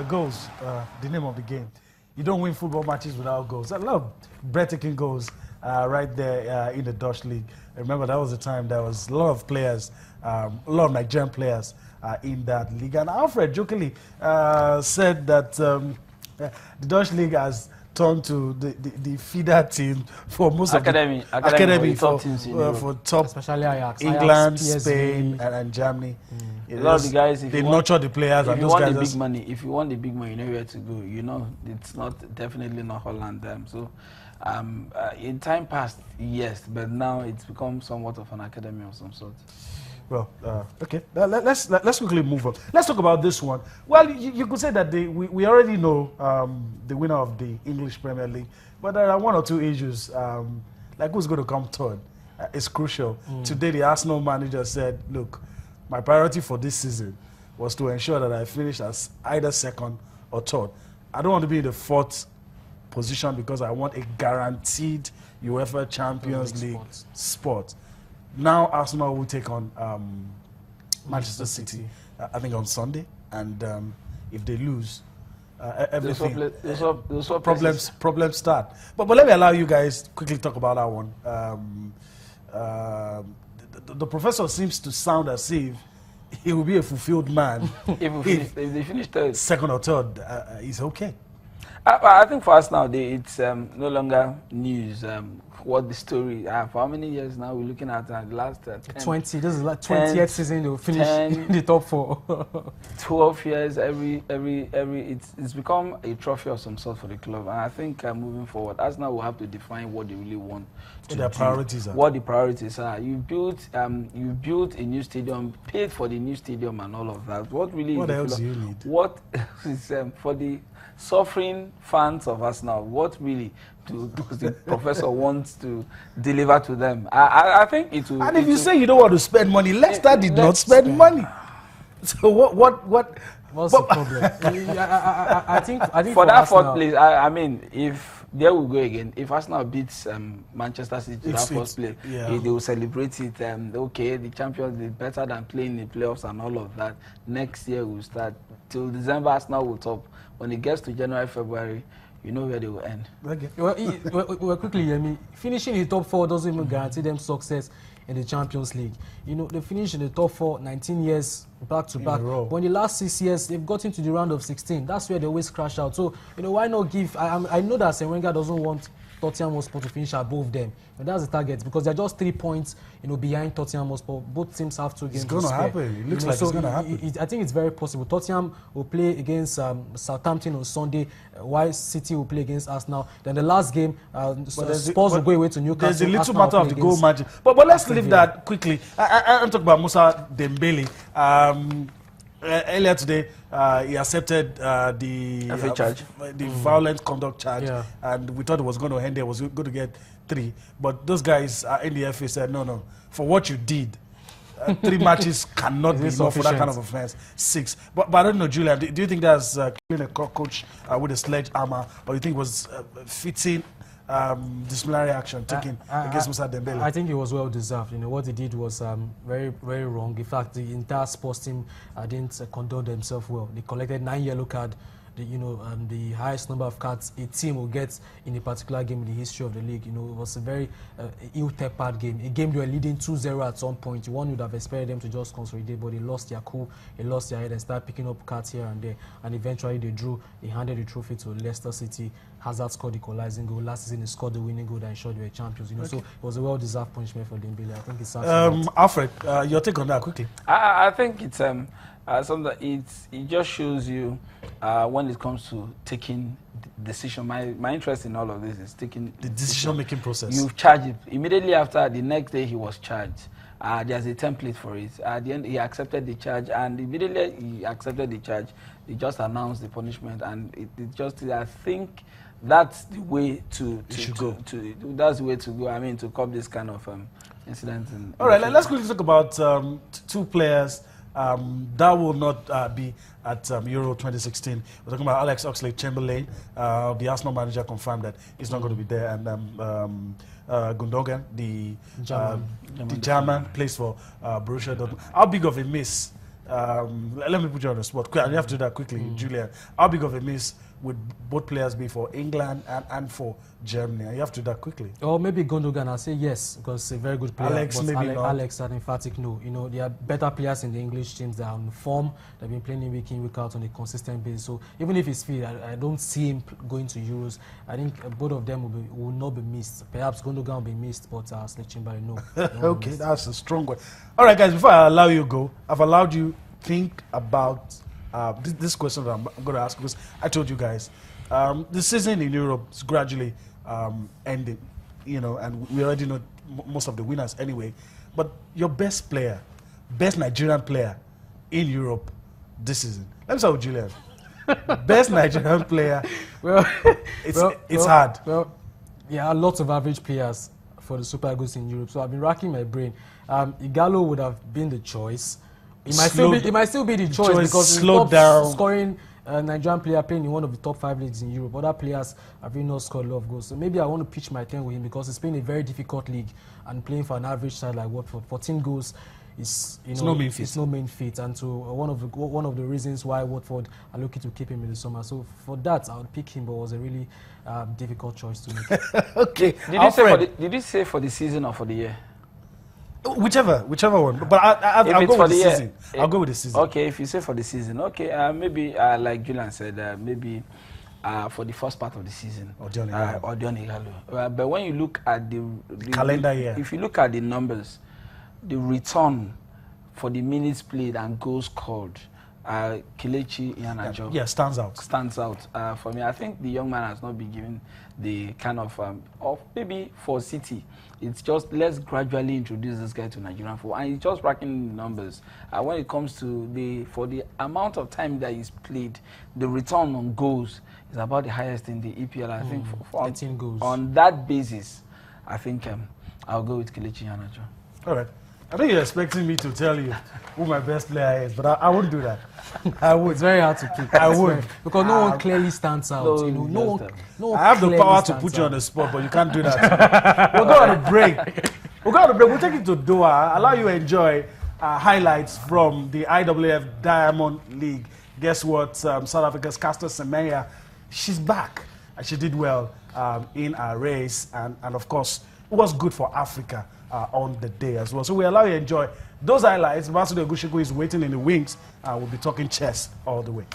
Goals, the name of the game. You don't win football matches without goals. I love breathtaking goals right there in the Dutch league. I remember that was the time there was a lot of players, a lot of Nigerian players in that league. And Alfred jokingly said that the Dutch league has turned to the feeder team for most academy, of the academy top teams for top, especially Ajax, England, Ajax, Spain, and Germany. A lot of the guys, they nurture the players, if and you those want guys. The big money, if you want the big money, you know where to go. You know, it's not definitely not Holland. In time past, yes, but now it's become somewhat of an academy of some sort. Well, okay. Let's quickly move on. Let's talk about this one. Well, you could say that we already know the winner of the English Premier League, but there are one or two issues. Like who's going to come third? It's crucial. Today, the Arsenal manager said, "Look, my priority for this season was to ensure that I finish as either second or third. I don't want to be in the fourth position because I want a guaranteed UEFA Champions League spot." Now Arsenal will take on Manchester City, I think on Sunday, and if they lose, everything problems start. But let me allow you guys to quickly talk about that one. The professor seems to sound as if he will be a fulfilled man if they finish third, second or third. He's okay. I think for us now, it's no longer news. What the story? For how many years now we're looking at the last 20. This is like 20th season they'll finish in the top 4. 12 years. It's become a trophy of some sort for the club. And I think moving forward, Arsenal will have to define what they really want. What their priorities are. What the priorities are. You built a new stadium, paid for the new stadium, and all of that. What really? What else do you need? What is for the suffering fans of Arsenal? What really does the professor wants to deliver to them? I think it will. And if you say you don't want to spend money, Leicester did not spend money. So what's the problem? I think for that fourth place, I mean, if there we go again. If Arsenal beats Manchester City to that first place, they will celebrate it. Okay, the champions is better than playing the playoffs and all of that. Next year we'll start. Till December, Arsenal will top. When it gets to January, February, you know where they will end. Okay. Well, quickly, finishing in the top 4 doesn't even guarantee them success in the Champions League. You know, they finished in the top 4 19 years back to back. But in the last 6 years, they've gotten to the round of 16. That's where they always crash out. So, you know, why not give? I know that Arsene Wenger doesn't want Tottenham Hotspur to finish above them. But that's the target because they're just 3 points, behind Tottenham Hotspur. Both teams have 2 games. It's going to happen. It looks like it's going to happen. I think it's very possible. Tottenham will play against Southampton on Sunday, while City will play against Arsenal. Then the last game, Spurs will go away to Newcastle. There's a little matter of the goal margin. But let's leave that quickly. I'm talking about Musa Dembele. Earlier today, he accepted the violent conduct charge, and we thought it was going to end there. Was going to get 3, but those guys in the FA said no. For what you did, 3 matches cannot be enough for that kind of offense. 6, but I don't know, Julian. Do you think that's killing a cockroach with a sledgehammer, or you think it was fitting? Disciplinary action taken against Musa Dembele? I think it was well deserved. What he did was very, very wrong. In fact, the entire sports team didn't conduct themselves well. They collected 9 yellow cards. The highest number of cards a team will get in a particular game in the history of the league. It was a very ill-tempered game. A game they were leading 2-0 at some point. One would have expected them to just consolidate, but they lost their cool, they lost their head and started picking up cards here and there. And eventually they handed the trophy to Leicester City. Hazard scored the equalizing goal. Last season he scored the winning goal that ensured they were champions. So it was a well-deserved punishment for Dembele. I think it's Alfred, your take on that quickly. I think it's something. It just shows you when it comes to taking decision. My interest in all of this is taking the decision-making process. You've charged it immediately after the next day he was charged. There's a template for it. At the end, he accepted the charge, and immediately he accepted the charge, he just announced the punishment, and it just. I think that's the way to go. That's the way to go. I mean, to curb this kind of incident. All right, let's quickly talk about 2 players that will not be at Euro 2016. We're talking about Alex Oxlade-Chamberlain. The Arsenal manager confirmed that he's not going to be there, and Gundogan, the German, plays for Borussia Dortmund. How big of a miss let me put you on the spot. You have to do that quickly, Julian. How big of a miss would both players be for England and for Germany? You have to do that quickly. Or maybe Gundogan, I'll say yes, because he's a very good player. Alex, but maybe not. Alex, an emphatic no. You know, there are better players in the English teams that are on form. They've been playing week in, week out on a consistent basis. So even if he's fit, I don't see him going to Euros. I think both of them will not be missed. Perhaps Gundogan will be missed, but Slechenberry, no. Okay, that's a strong one. All right, guys, before I allow you to go, I've allowed you think about this question that I'm going to ask, because I told you guys the season in Europe is gradually ending, you know, and we already know most of the winners anyway. But your best player, best Nigerian player in Europe this season. Let me start with Julian. Best Nigerian player. Well, it's hard. Well, yeah, lots of average players for the Super Eagles in Europe. So I've been racking my brain. Igalo would have been the choice. It might still be the choice because slowed down. Scoring Nigerian player playing in one of the top 5 leagues in Europe. Other players have really not scored a lot of goals. So maybe I want to pitch my tent with him because it's been a very difficult league, and playing for an average side like Watford, 14 goals is no main feat. And so one of the reasons why Watford are looking to keep him in the summer. So for that, I would pick him, but it was a really difficult choice to make. Okay. Did you say for the season or for the year? Whichever one. But I'll go with the season. I'll go with the season. Okay, if you say for the season, okay, maybe like Julian said, maybe for the first part of the season. Odion Igalo. But when you look at the calendar year, if you look at the numbers, the return for the minutes played and goals scored, Kelechi Iheanacho stands out for me. I think the young man has not been given the kind of maybe for City. It's just let's gradually introduce this guy to Nigerian football, and he's just racking numbers. When it comes to for the amount of time that he's played, the return on goals is about the highest in the EPL. I think for 18 goals. On that basis, I think I'll go with Kelechi Iheanacho. All right. I think you're expecting me to tell you who my best player is, but I wouldn't do that. I would. It's very hard to pick. I would. Because no one clearly stands out. No one I have the power to put you on the spot, but you can't do that. We'll go on a break. We'll take you to Doha, allow you to enjoy highlights from the IWF Diamond League. Guess what? South Africa's Caster Semenya, she's back. And she did well in our race. And of course, it was good for Africa on the day as well. So we allow you to enjoy those highlights. Masudu Egushiku is waiting in the wings. We'll be talking chess all the way.